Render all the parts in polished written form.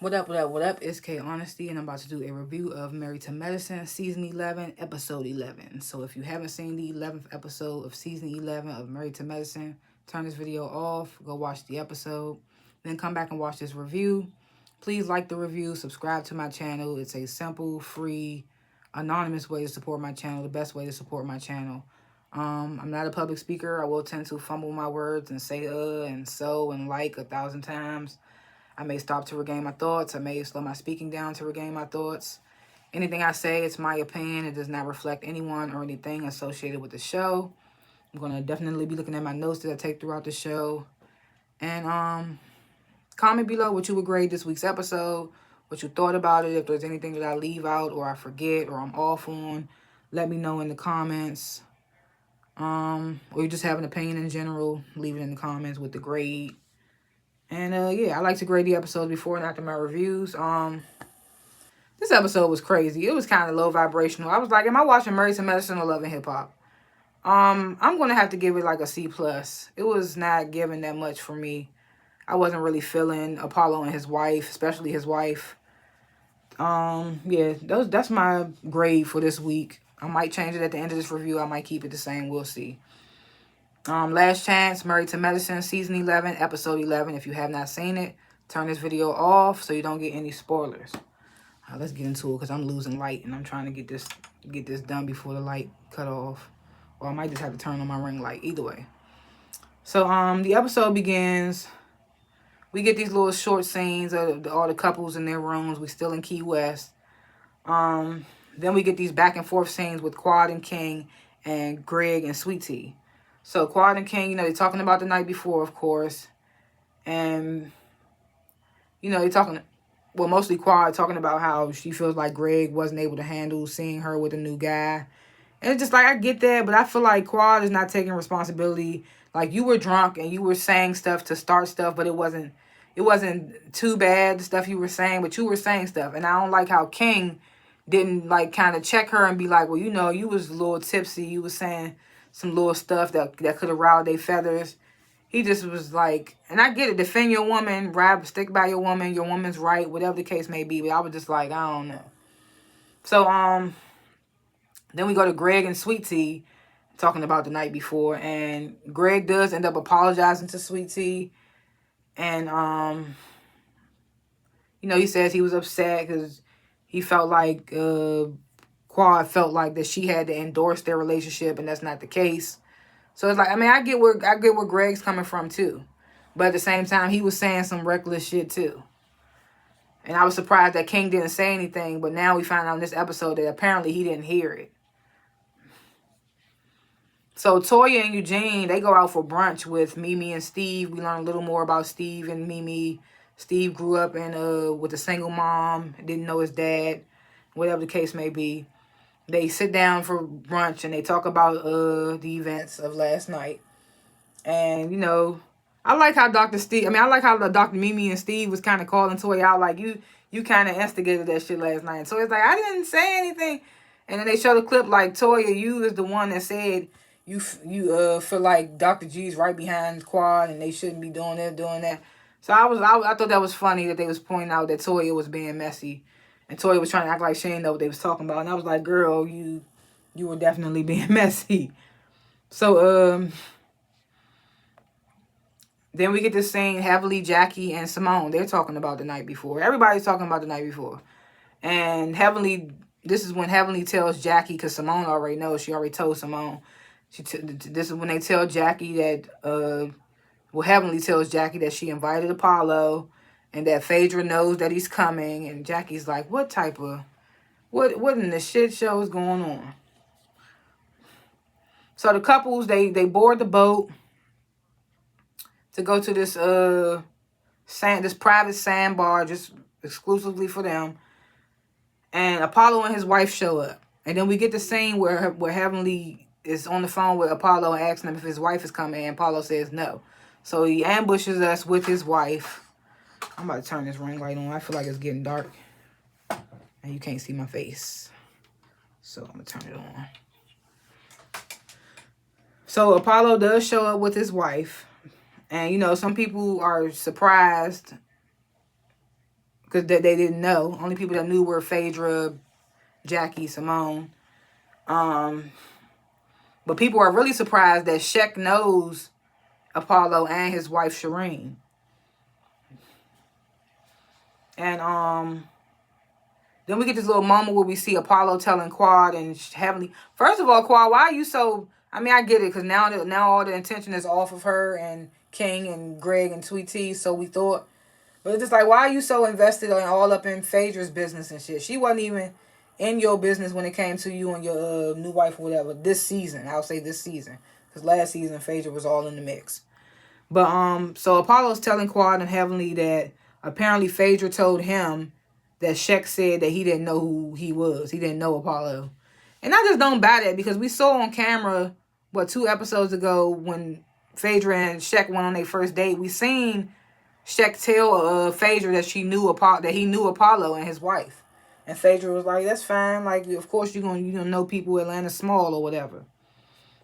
What up, what up, what up? It's K.Honesty, and I'm about to do a review of Married to Medicine, Season 11, Episode 11. So if you haven't seen the 11th episode of Season 11 of Married to Medicine, turn this video off, go watch the episode, then come back and watch this review. Please like the review, subscribe to my channel. It's a simple, free, anonymous way to support my channel, the best way to support my channel. I'm not a public speaker. I will tend to fumble my words and say and so and like 1,000 times. I may stop to regain my thoughts. I may slow my speaking down to regain my thoughts. Anything I say, it's my opinion. It does not reflect anyone or anything associated with the show. I'm going to definitely be looking at my notes that I take throughout the show. And comment below what you would grade this week's episode, what you thought about it, if there's anything that I leave out or I forget or I'm off on. Let me know in the comments. Or you just have an opinion in general, leave it in the comments with the grade. And yeah, I like to grade the episodes before and after my reviews. This episode was crazy. It was kind of low vibrational. I was like, am I watching Married to Medicine or Love and Hip Hop? I'm gonna have to give it like a C plus. It was not giving that much for me. I wasn't really feeling Apollo and his wife, especially his wife. Yeah, that's my grade for this week. I might change it at the end of this review. I might keep it the same. We'll see. Last Chance, Married to Medicine, Season 11, Episode 11. If you have not seen it, turn this video off so you don't get any spoilers. Let's get into it because I'm losing light and I'm trying to get this done before the light cut off. Or I might just have to turn on my ring light. Either way. So the episode begins. We get these little short scenes of all the couples in their rooms. We still in Key West. Then we get these back and forth scenes with Quad and King and Greg and Sweet Tea. So Quad and King, they're talking about the night before, of course. And, they're talking, well, mostly Quad talking about how she feels like Greg wasn't able to handle seeing her with a new guy. And it's just like, I get that, but I feel like Quad is not taking responsibility. Like, you were drunk and you were saying stuff to start stuff, but it wasn't too bad, the stuff you were saying, but you were saying stuff. And I don't like how King didn't, like, kind of check her and be like, well, you was a little tipsy. You was saying some little stuff that could have riled their feathers. He just was like, and I get it, defend your woman, stick by your woman's right, whatever the case may be. But I was just like, I don't know. So, then we go to Greg and Sweet Tea talking about the night before. And Greg does end up apologizing to Sweet Tea. And, he says he was upset because he felt like, Quad felt like that she had to endorse their relationship, and that's not the case. So it's like, I get where Greg's coming from too, but at the same time, he was saying some reckless shit too. And I was surprised that King didn't say anything, but now we find out in this episode that apparently he didn't hear it. So Toya and Eugene, they go out for brunch with Mimi and Steve. We learn a little more about Steve and Mimi. Steve grew up with a single mom, didn't know his dad, whatever the case may be. They sit down for brunch and they talk about the events of last night. And, I like how I like how Dr. Mimi and Steve was kind of calling Toy out like, you kind of instigated that shit last night. So it's like, I didn't say anything. And then they show the clip like, Toya, you is the one that said you feel like Dr. G's right behind Quad and they shouldn't be doing that. So I thought that was funny that they was pointing out that Toya was being messy. And Toya was trying to act like she didn't know what they was talking about. And I was like, girl, you were definitely being messy. So, then we get to scene Heavenly, Jackie, and Simone. They're talking about the night before. Everybody's talking about the night before. And Heavenly, this is when Heavenly tells Jackie, because Simone already knows. She already told Simone. This is when they tell Jackie that, Heavenly tells Jackie that she invited Apollo. And that Phaedra knows that he's coming. And Jackie's like, what in the shit show is going on? So the couples, they board the boat to go to this this private sandbar just exclusively for them. And Apollo and his wife show up. And then we get the scene where Heavenly is on the phone with Apollo and asking him if his wife is coming. And Apollo says no. So he ambushes us with his wife. I'm about to turn this ring light on. I feel like it's getting dark. And you can't see my face. So I'm going to turn it on. So Apollo does show up with his wife. And, some people are surprised because they didn't know. Only people that knew were Phaedra, Jackie, Simone. But people are really surprised that Shek knows Apollo and his wife Shireen. And then we get this little moment where we see Apollo telling Quad and Heavenly. First of all, Quad, why are you so... I mean, I get it, because now all the attention is off of her and King and Greg and Sweet Tea, so we thought. But it's just like, why are you so invested and all up in Phaedra's business and shit? She wasn't even in your business when it came to you and your new wife or whatever. This season, I'll say this season. Because last season, Phaedra was all in the mix. But, so Apollo's telling Quad and Heavenly that apparently Phaedra told him that Shek said that he didn't know who he was. He didn't know Apollo. And I just don't buy that, because we saw on camera, 2 episodes ago, when Phaedra and Shek went on their first date, we seen Shek tell Phaedra that he knew Apollo and his wife. And Phaedra was like, that's fine. Like, of course you're gonna know people. Atlanta's small or whatever.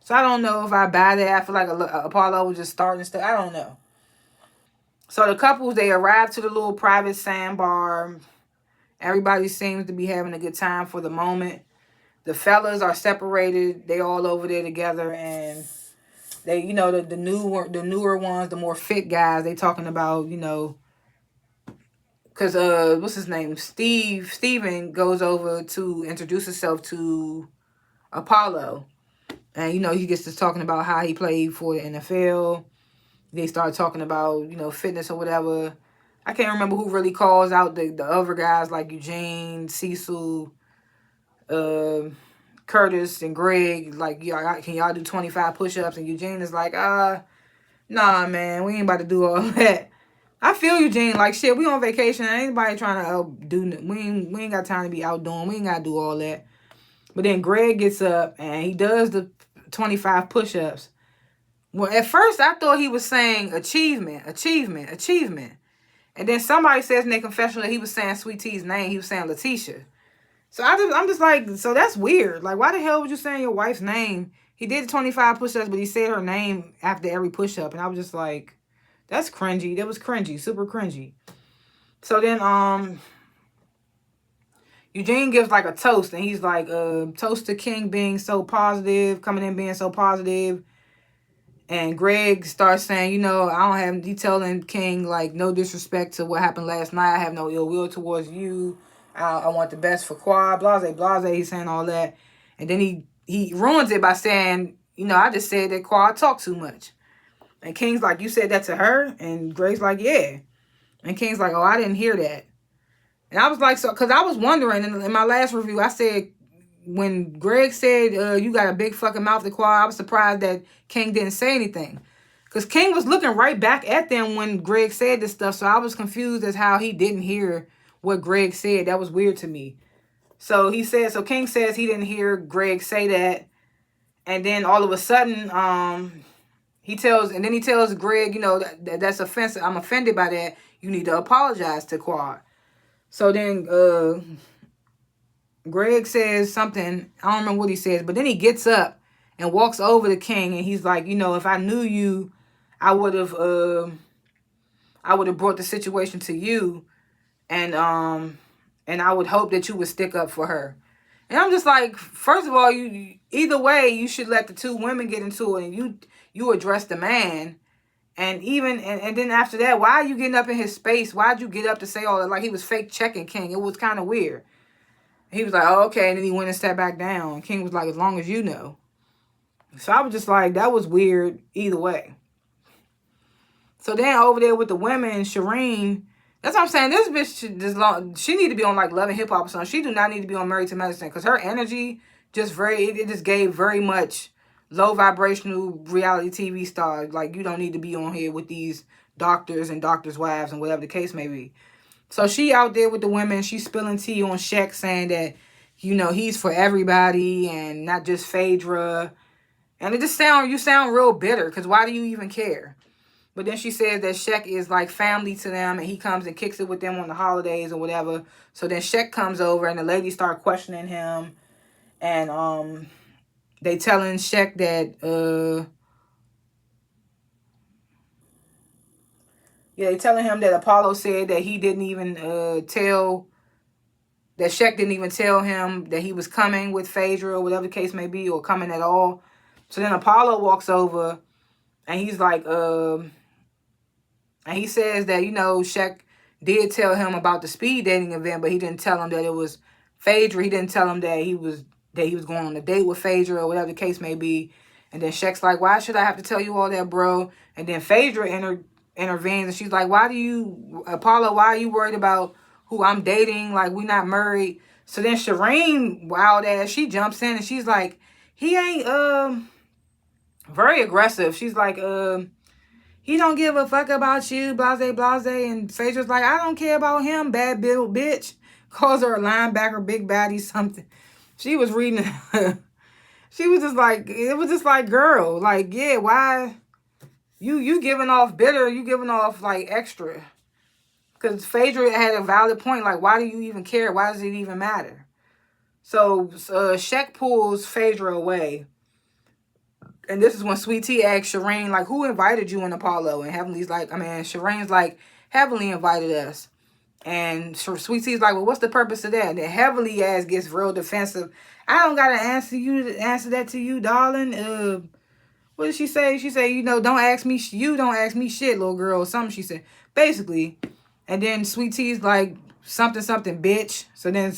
So I don't know if I buy that. I feel like Apollo was just starting stuff. I don't know. So the couples, they arrived to the little private sandbar. Everybody seems to be having a good time for the moment. The fellas are separated. They all over there together, and they, the newer ones, the more fit guys, they talking about, because what's his name? Steven goes over to introduce himself to Apollo. And, he gets to talking about how he played for the NFL. They start talking about, fitness or whatever. I can't remember who really calls out the other guys, like Eugene, Cecil, Curtis, and Greg. Like, can y'all do 25 push-ups? And Eugene is like, nah, man, we ain't about to do all that. I feel Eugene, like, shit, we on vacation. Ain't anybody trying to outdo. We ain't got time to be outdoing. We ain't got to do all that. But then Greg gets up and he does the 25 push-ups. Well, at first I thought he was saying achievement. And then somebody says in their confessional that he was saying Sweet Tea's name. He was saying Letitia. So I'm just like, so that's weird. Like, why the hell would you say your wife's name? He did 25 push-ups, but he said her name after every push-up. And I was just like, that's cringy. That was cringy. Super cringy. So then Eugene gives like a toast, and he's like, toast to King being so positive, coming in being so positive. And Greg starts saying, he telling King, like, no disrespect to what happened last night. I have no ill will towards you. I want the best for Quad, blase. He's saying all that. And then he ruins it by saying, I just said that Quad talked too much. And King's like, you said that to her? And Greg's like, yeah. And King's like, oh, I didn't hear that. And I was like, so, because I was wondering, in my last review, I said, when Greg said, you got a big fucking mouth to Quad, I was surprised that King didn't say anything. Because King was looking right back at them when Greg said this stuff, so I was confused as how he didn't hear what Greg said. That was weird to me. So King says he didn't hear Greg say that. And then all of a sudden, he tells Greg, that's offensive. I'm offended by that. You need to apologize to Quad. So then Greg says something. I don't remember what he says, but then he gets up and walks over to King, and he's like, if I knew you, I would have brought the situation to you, and I would hope that you would stick up for her. And I'm just like, first of all, you either way, you should let the two women get into it, and you address the man. And and then after that, why are you getting up in his space? Why'd you get up to say all that? Like he was fake checking King. It was kind of weird. He was like, oh, okay. And then he went and sat back down. King was like, as long as you know. So I was just like, that was weird either way. So then over there with the women, Shireen, that's what I'm saying. This bitch, she need to be on like Love and Hip Hop or something. She do not need to be on Married to Medicine, because her energy it just gave very much low vibrational reality TV star. Like, you don't need to be on here with these doctors and doctors' wives and whatever the case may be. So she out there with the women, she's spilling tea on Shek, saying that, he's for everybody and not just Phaedra. And you sound real bitter, because why do you even care? But then she says that Shek is like family to them, and he comes and kicks it with them on the holidays or whatever. So then Shek comes over, and the ladies start questioning him. And they telling Shek that Yeah, they telling him that Apollo said that he didn't even tell, that Shek didn't even tell him that he was coming with Phaedra or whatever the case may be, or coming at all. So then Apollo walks over and he's like, and he says that, you know, Shek did tell him about the speed dating event, but he didn't tell him that it was Phaedra. He didn't tell him that he was going on a date with Phaedra or whatever the case may be. And then Shek's like, why should I have to tell you all that, bro? And then Phaedra intervenes and she's like, Apollo, why are you worried about who I'm dating? Like, we not married. So then Shireen, wild ass, she jumps in and she's like, he ain't very aggressive. She's like, he don't give a fuck about you, blase, blase. And Phaedra's like, I don't care about him, bad little bitch. Calls her a linebacker, big baddie, something. She was reading. She was just like, it was just like, girl, like, yeah, why? You giving off bitter, you giving off like extra. Because Phaedra had a valid point, like, why do you even care? Why does it even matter? So Shek pulls Phaedra away. And this is when Sweet Tea asks Shireen, like, who invited you and Apollo? And Heavenly's like, Shireen's like, Heavenly invited us. And Sweet Tea's like, well, what's the purpose of that? And then Heavenly ass gets real defensive. I don't gotta answer that to you, darling. What did she say? She said, you know, don't ask me shit, little girl, or something she said. Basically. And then Sweet Tea's like, something, bitch. So then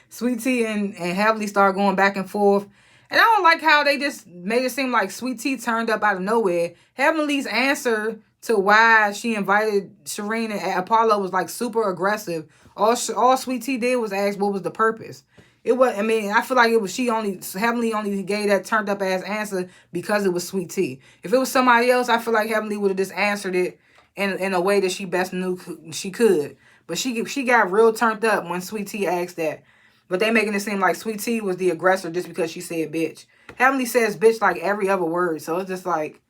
Sweet Tea and Heavenly start going back and forth. And I don't like how they just made it seem like Sweet Tea turned up out of nowhere. Heavenly's answer to why she invited Shireen and Apollo was like super aggressive. All Sweet Tea did was ask what was the purpose. It was, I feel like it was Heavenly only gave that turned up ass answer because it was Sweet Tea. If it was somebody else, I feel like Heavenly would have just answered it in a way that she best knew she could. But she got real turned up when Sweet Tea asked that. But they making it seem like Sweet Tea was the aggressor just because she said bitch. Heavenly says bitch like every other word. So it's just like,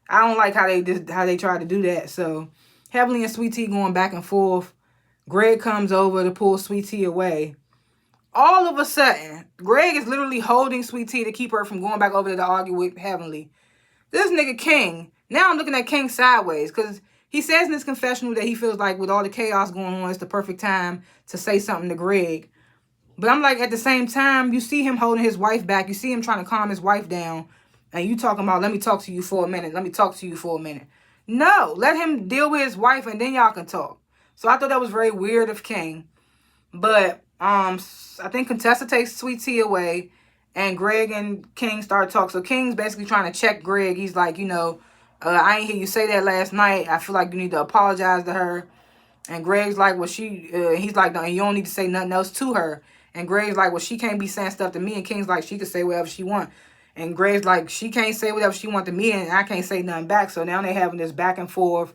I don't like how they try to do that. So Heavenly and Sweet Tea going back and forth. Greg comes over to pull Sweet Tea away. All of a sudden, Greg is literally holding Sweet Tea to keep her from going back over there to argue with Heavenly. This nigga King, now I'm looking at King sideways because he says in his confessional that he feels like with all the chaos going on, it's the perfect time to say something to Greg. But I'm like, at the same time, you see him holding his wife back. You see him trying to calm his wife down. And you talking about, let me talk to you for a minute. Let me talk to you for a minute. No, let him deal with his wife and then y'all can talk. So I thought that was very weird of King. But I think Contessa takes Sweet Tea away. And Greg and King start talking. So King's basically trying to check Greg. He's like, you know, I ain't hear you say that last night. I feel like you need to apologize to her. And Greg's like, well, he's like, no, you don't need to say nothing else to her. And Greg's like, well, she can't be saying stuff to me. And King's like, she can say whatever she want. And Greg's like, she can't say whatever she want to me, and I can't say nothing back. So now they having this back and forth.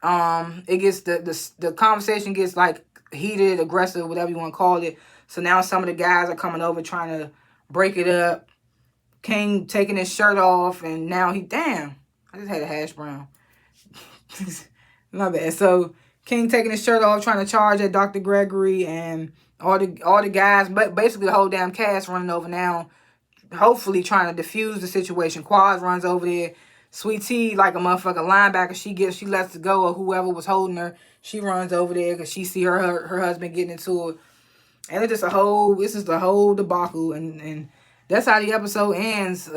It gets the conversation gets like heated, aggressive, whatever you want to call it. So now some of the guys are coming over trying to break it up. King taking his shirt off, and now I just had a hash brown. My bad. So King taking his shirt off, trying to charge at Dr. Gregory, and all the guys, but basically the whole damn cast running over now, hopefully trying to defuse the situation. Quaz runs over there. Sweet Tea, like a motherfucking linebacker, she lets it go, or whoever was holding her, she runs over there because she see her husband getting into it. And it's just the whole debacle, and that's how the episode ends.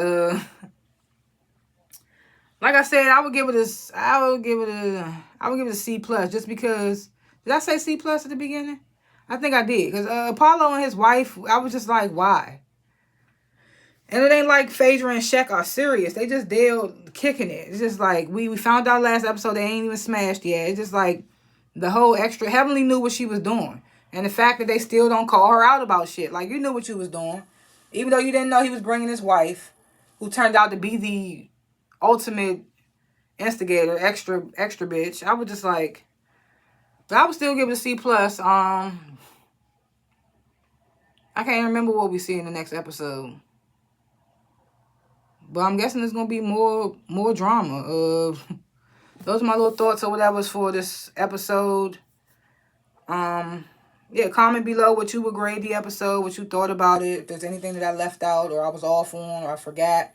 Like I said, I would give it a C plus, just because. Did I say C plus at the beginning? I think I did, because Apollo and his wife, I was just like, why? And it ain't like Phaedra and Shek are serious. They just kicking it. It's just like, we found out last episode they ain't even smashed yet. It's just like the whole extra. Heavenly knew what she was doing. And the fact that they still don't call her out about shit. Like, you knew what you was doing. Even though you didn't know he was bringing his wife, who turned out to be the ultimate instigator, extra bitch. I was just like, but I would still give it a C plus. I can't remember what we see in the next episode, but I'm guessing there's gonna be more drama. Those are my little thoughts or whatever for this episode. Yeah, comment below what you would grade the episode, what you thought about it. If there's anything that I left out or I was off on or I forgot,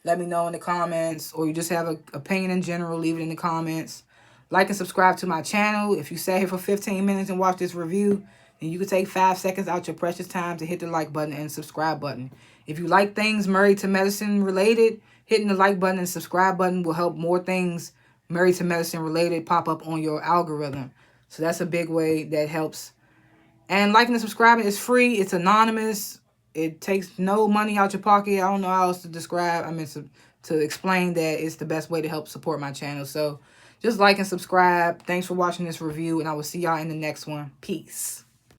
let me know in the comments. Or you just have an opinion in general, leave it in the comments. Like and subscribe to my channel. If you sat here for 15 minutes and watched this review, then you can take 5 seconds out your precious time to hit the like button and subscribe button. If you like things Married to Medicine related, hitting the like button and subscribe button will help more things Married to Medicine related pop up on your algorithm. So that's a big way that helps. And liking and subscribing is free. It's anonymous. It takes no money out your pocket. I don't know how else to describe. I mean, to explain that it's the best way to help support my channel. So just like and subscribe. Thanks for watching this review, and I will see y'all in the next one. Peace.